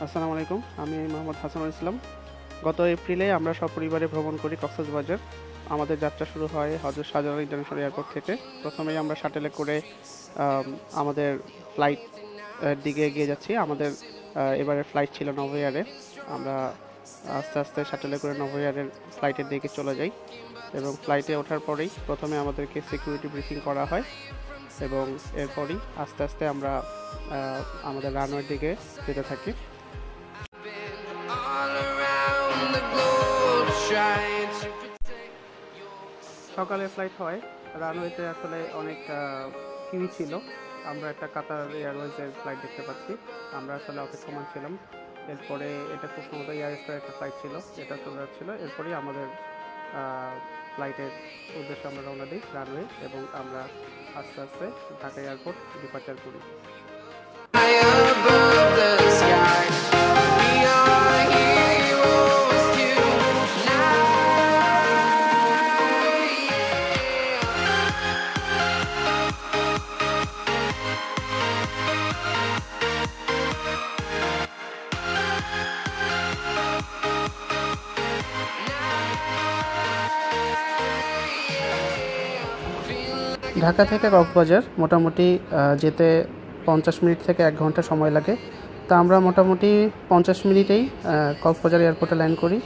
আসসালামু আলাইকুম। আমি মোহাম্মদ হাসানুল ইসলাম। গত এপ্রিলে আমরা সপরিবারে ভ্রমণ করি কক্সবাজার। আমাদের যাত্রা শুরু হয় হজরত শাহজালাল ইন্টারন্যাশনাল এয়ারপোর্ট থেকে। প্রথমেই আমরা শাটেলে করে আমাদের ফ্লাইট দিকে এগিয়ে যাচ্ছি। আমাদের এবারের ফ্লাইট ছিল নভোএয়ারে। আমরা আস্তে আস্তে শাটেলে করে নভোএয়ারের ফ্লাইটের দিকে চলে যাই এবং ফ্লাইটে ওঠার পরেই প্রথমে আমাদেরকে সিকিউরিটি ব্রিফিং করা হয় এবং এরপরই আস্তে আস্তে আমরা আমাদের রানওয়ের দিকে যেতে থাকি। সকালে ফ্লাইট হয়, রানওয়েতে আসলে অনেক কিউ ছিল। আমরা একটা কাতার এয়ারওয়েজের ফ্লাইট দেখতে পাচ্ছি, আমরা আসলে অপেক্ষমান ছিলাম। এরপরে এটা খুব সম্ভবত এয়ারস্টার একটা ফ্লাইট ছিল, এটা চলে যাচ্ছিলো। এরপরেই আমাদের ফ্লাইটের উদ্দেশ্যে আমরা রওনা দিই রানওয়ে এবং আমরা আস্তে আস্তে ঢাকা এয়ারপোর্ট ডিপার্চার করি। ঢাকা থেকে কক্সবাজার মোটামুটি যেতে 50 মিনিট থেকে 1 ঘন্টা সময় লাগে। তা আমরা মোটামুটি 50 মিনিটেই কক্সবাজার এয়ারপোর্টে ল্যান্ড করি।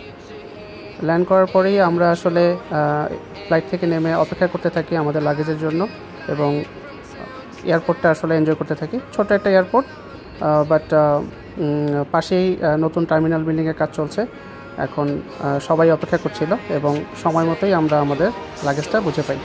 ল্যান্ড করার পরেই আমরা আসলে ফ্লাইট থেকে নেমে অপেক্ষা করতে থাকি আমাদের লাগেজের জন্য এবং এয়ারপোর্টটা আসলে এনজয় করতে থাকি। ছোট একটা এয়ারপোর্ট, বাট পাশেই নতুন টার্মিনাল বিল্ডিংয়ের কাজ চলছে। এখন সবাই অপেক্ষা করছিল এবং সময় মতোই আমরা আমাদের লাগেজটা বুঝে পাই।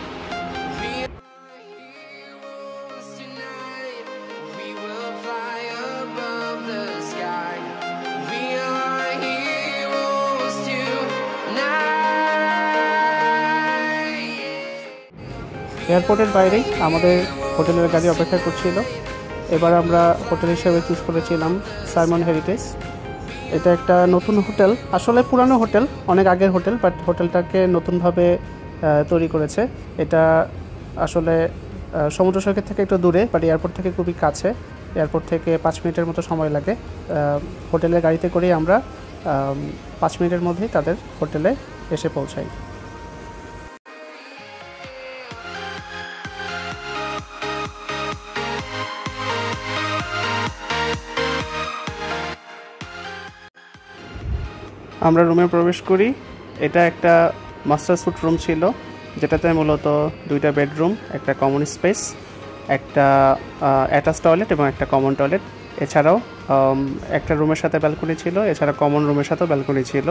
এয়ারপোর্টের বাইরেই আমাদের হোটেলের গাড়ি অপেক্ষা করছিল। এবার আমরা হোটেল হিসেবে চুজ করেছিলাম সাইমন হেরিটেজ। এটা একটা নতুন হোটেল, আসলে পুরানো হোটেল, অনেক আগের হোটেল, বাট হোটেলটাকে নতুনভাবে তৈরি করেছে। এটা আসলে সমুদ্র সৈকত থেকে একটু দূরে, বাট এয়ারপোর্ট থেকে খুবই কাছে। এয়ারপোর্ট থেকে 5 মিনিটের মতো সময় লাগে। হোটেলের গাড়িতে করেই আমরা 5 মিনিটের মধ্যেই তাদের হোটেলে এসে পৌঁছাই। আমরা রুমে প্রবেশ করি। এটা একটা মাস্টার স্যুট রুম ছিল, যেটাতে মূলত 2টা বেডরুম, একটা কমন স্পেস, একটা অ্যাটাচ টয়লেট এবং একটা কমন টয়লেট। এছাড়াও একটা রুমের সাথে ব্যালকনি ছিল, এছাড়া কমন রুমের সাথেও ব্যালকনি ছিল।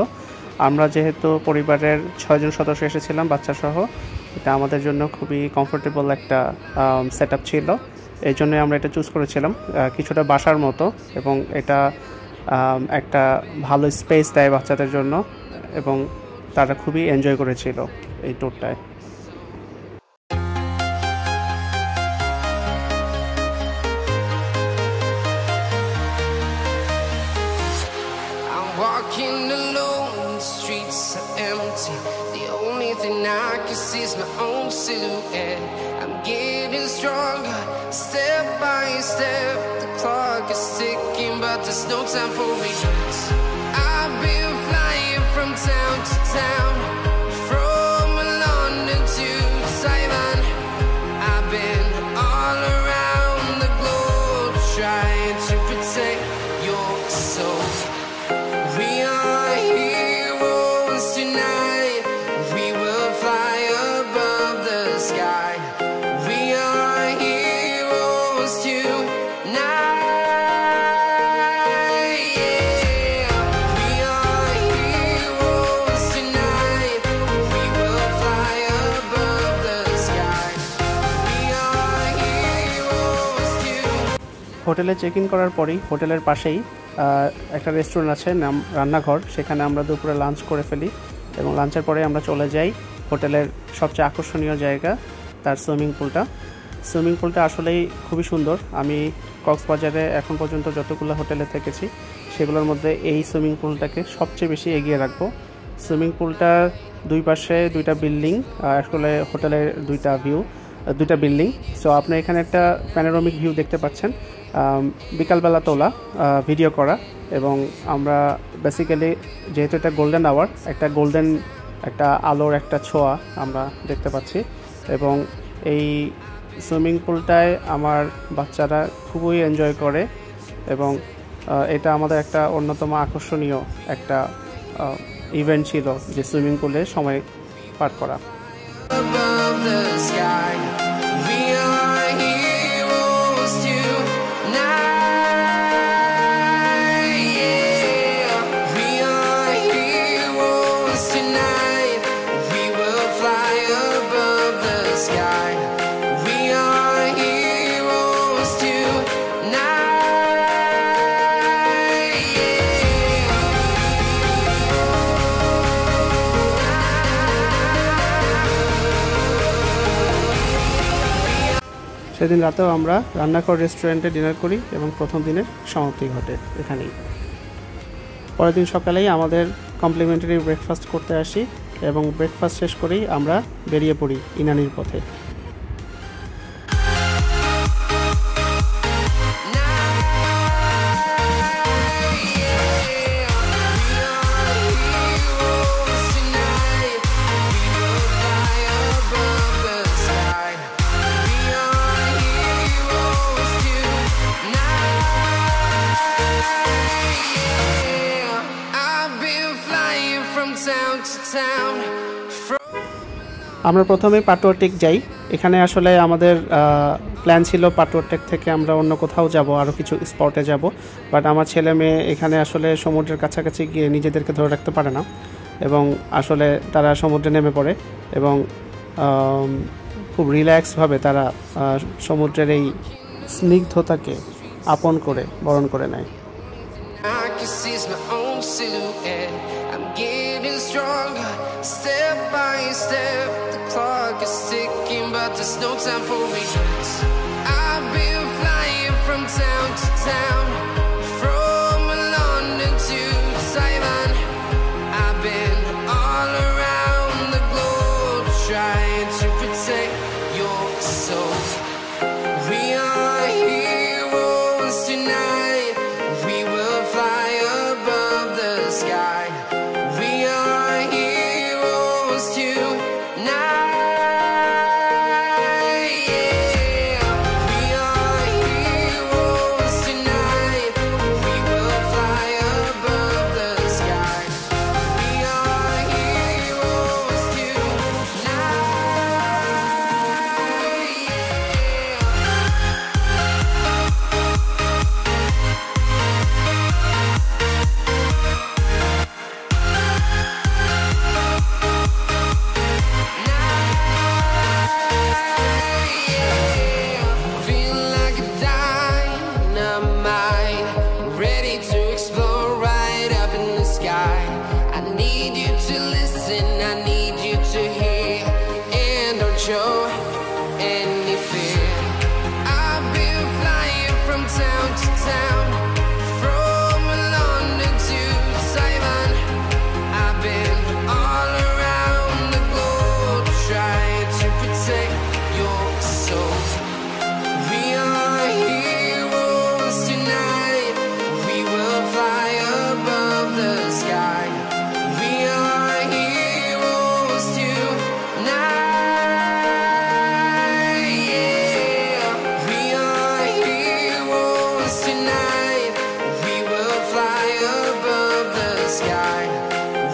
আমরা যেহেতু পরিবারের 6 জন সদস্য এসেছিলাম বাচ্চাসহ, এটা আমাদের জন্য খুবই কমফোর্টেবল একটা সেট আপ ছিল। এই জন্যই আমরা এটা চুজ করেছিলাম, কিছুটা বাসার মতো, এবং এটা একটা ভালো স্পেস দেয় বাচ্চাদের জন্য এবং তারা খুবই এনজয় করেছিল এই ট্যুরটায়। But there's no time for me. I've been flying from town to town, from London to Taiwan. I've been all around the globe trying to protect your soul. We are heroes tonight. We will fly above the sky. We are heroes tonight. হোটেলে check in করার পরেই হোটেলের পাশেই একটা restaurant আছে, নাম রান্নাঘর। সেখানে আমরা দুপুরে লাঞ্চ করে ফেলি এবং লাঞ্চের পরে আমরা চলে যাই হোটেলের সবচেয়ে আকর্ষণীয় জায়গা, তার সুইমিং পুলটা আসলেই খুবই সুন্দর। আমি কক্সবাজারে এখন পর্যন্ত যতগুলো হোটেলে থেকেছি সেগুলোর মধ্যে এই সুইমিং পুলটাকে সবচেয়ে বেশি এগিয়ে রাখবো। সুইমিং পুলটার দুই পাশে 2টা বিল্ডিং, আসলে হোটেলের 2টা বিল্ডিং। সো আপনি এখানে একটা প্যানোরামিক ভিউ দেখতে পাচ্ছেন। বিকালবেলা তোলা ভিডিও করা, এবং আমরা বেসিক্যালি যেহেতু এটা গোল্ডেন আওয়ার, একটা আলোর একটা ছোঁয়া আমরা দেখতে পাচ্ছি। এবং এই সুইমিং পুলটায় আমার বাচ্চারা খুবই এনজয় করে, এবং এটা আমাদের একটা অন্যতম আকর্ষণীয় একটা ইভেন্ট ছিল যে সুইমিং পুলে সময় পার করা। above the sky. We are heroes tonight. Yeah, we are heroes tonight. We will fly above the sky. We are heroes tonight. সেদিন রাতেও আমরা রান্নাঘর রেস্টুরেন্টে ডিনার করি এবং প্রথম দিনের সমাপ্তি ঘটে এখানেই। পরের দিন সকালেই আমাদের কমপ্লিমেন্টারি ব্রেকফাস্ট করতে আসি এবং ব্রেকফাস্ট শেষ করেই আমরা বেরিয়ে পড়ি ইনানির পথে। আমরা প্রথমে পাটুয়াটেক যাই। এখানে আসলে আমাদের প্ল্যান ছিল পাটুয়াটেক থেকে আমরা অন্য কোথাও যাব, আরও কিছু স্পটে যাব, বাট আমার ছেলে মেয়ে এখানে আসলে সমুদ্রের কাছাকাছি গিয়ে নিজেদেরকে ধরে রাখতে পারে না, এবং আসলে তারা সমুদ্রে নেমে পড়ে এবং খুব রিল্যাক্সভাবে তারা সমুদ্রের এই স্নিগ্ধতাকে আপন করে বরণ করে নেয়। I can see my own silhouette. I'm getting stronger, step by step. The clock is ticking, but there's no time for me. I've been flying from town to town, from London to Taiwan. I've been all around the globe, trying to protect your soul. We are heroes tonight. We will fly above the sky. We are heroes tonight. Yeah, we are heroes tonight. We will fly above the sky. We are heroes tonight. Feel like a dynamite, ready to explode right up in the sky. I need you to listen, I need you to hear, and don't show any fear. I've been flying from town to town, from London to Taiwan. I've been all around the globe, trying to protect your soul. We are heroes tonight. We will fly above the sky. We are heroes tonight. Yeah, we are heroes tonight. We will fly above the sky.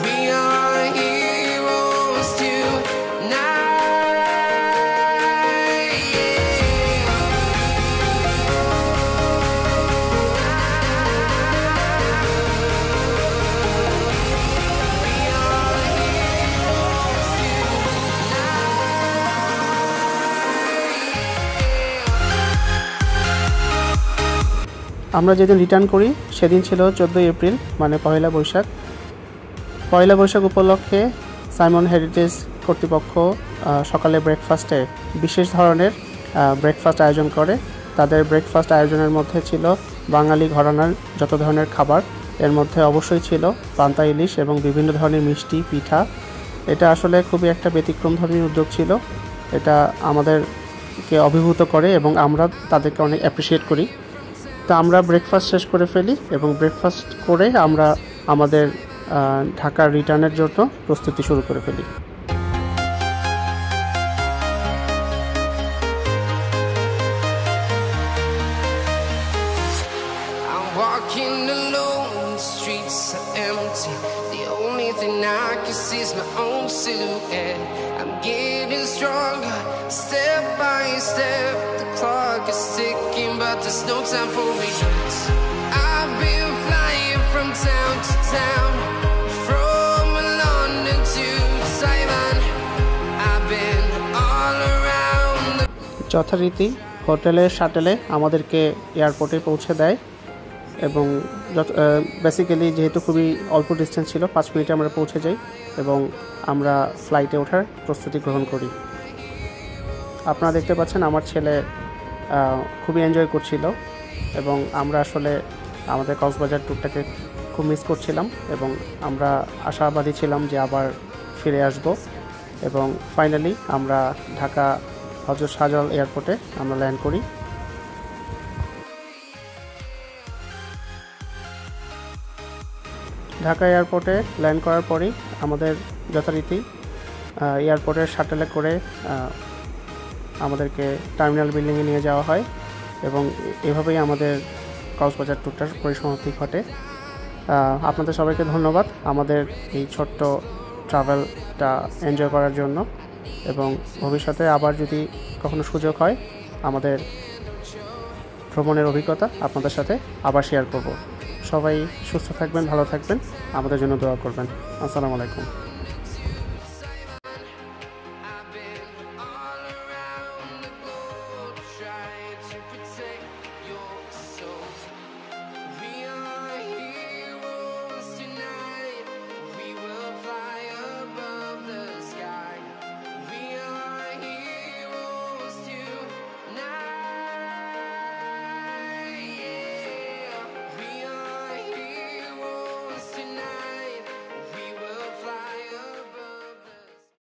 We are heroes tonight. আমরা যেদিন return করি সেদিন ছিল 14 April, মানে পয়লা বৈশাখ। পয়লা বৈশাখ উপলক্ষে Simon heritage কর্তৃপক্ষ সকালে ব্রেকফাস্টে বিশেষ ধরনের ব্রেকফাস্ট আয়োজন করে। তাদের ব্রেকফাস্ট আয়োজনের মধ্যে ছিল বাঙালি ঘরানার যত ধরনের খাবার, এর মধ্যে অবশ্যই ছিল পান্তা ইলিশ এবং বিভিন্ন ধরনের মিষ্টি পিঠা। এটা আসলে খুবই একটা ব্যতিক্রমধর্মী উদ্যোগ ছিল। এটা আমাদেরকে অভিভূত করে এবং আমরা তাদেরকে অনেক অ্যাপ্রিসিয়েট করি। তো আমরা ব্রেকফাস্ট শেষ করে ফেলি এবং ব্রেকফাস্ট করে আমরা আমাদের ঢাকা রিটার্নের জন্য প্রস্তুতি শুরু করে ফেলি। Walking alone, the streets are empty. The only thing I can see is my own silhouette. I'm getting stronger, step by step. The clock is ticking, but there's no time for me. I've been flying from town to town, from London to Taiwan. I've been all around the... যথারীতি হোটেলের শাটেলে আমাদেরকে এয়ারপোর্টে পৌঁছে দেয় এবং basically যেহেতু খুবই অল্প ডিস্টেন্স ছিল 5 মিনিটে আমরা পৌঁছে যাই এবং আমরা ফ্লাইটে ওঠার প্রস্তুতি গ্রহণ করি। আপনারা দেখতে পাচ্ছেন আমার ছেলে খুবই এনজয় করছিল এবং আমরা আসলে আমাদের কক্সবাজার ট্যুরটাকে খুব মিস করছিলাম এবং আমরা আশাবাদী ছিলাম যে আবার ফিরে আসব এবং ফাইনালি আমরা ঢাকা হযরত শাহজালাল এয়ারপোর্টে আমরা ল্যান্ড করি। ঢাকা এয়ারপোর্টে ল্যান্ড করার পরেই আমাদের যথারীতি এয়ারপোর্টের শাটেলে করে আমাদেরকে টার্মিনাল বিল্ডিংয়ে নিয়ে যাওয়া হয় এবং এভাবেই আমাদের কক্সবাজার ট্যুরটার পরিসমাপ্তি ঘটে। আপনাদের সবাইকে ধন্যবাদ আমাদের এই ছোট্ট ট্রাভেলটা এনজয় করার জন্য এবং ভবিষ্যতে আবার যদি কখনো সুযোগ হয় আমাদের ভ্রমণের অভিজ্ঞতা আপনাদের সাথে আবার শেয়ার করব। সবাই সুস্থ থাকবেন, ভালো থাকবেন, আমাদের জন্য দোয়া করবেন। আসসালামু আলাইকুম।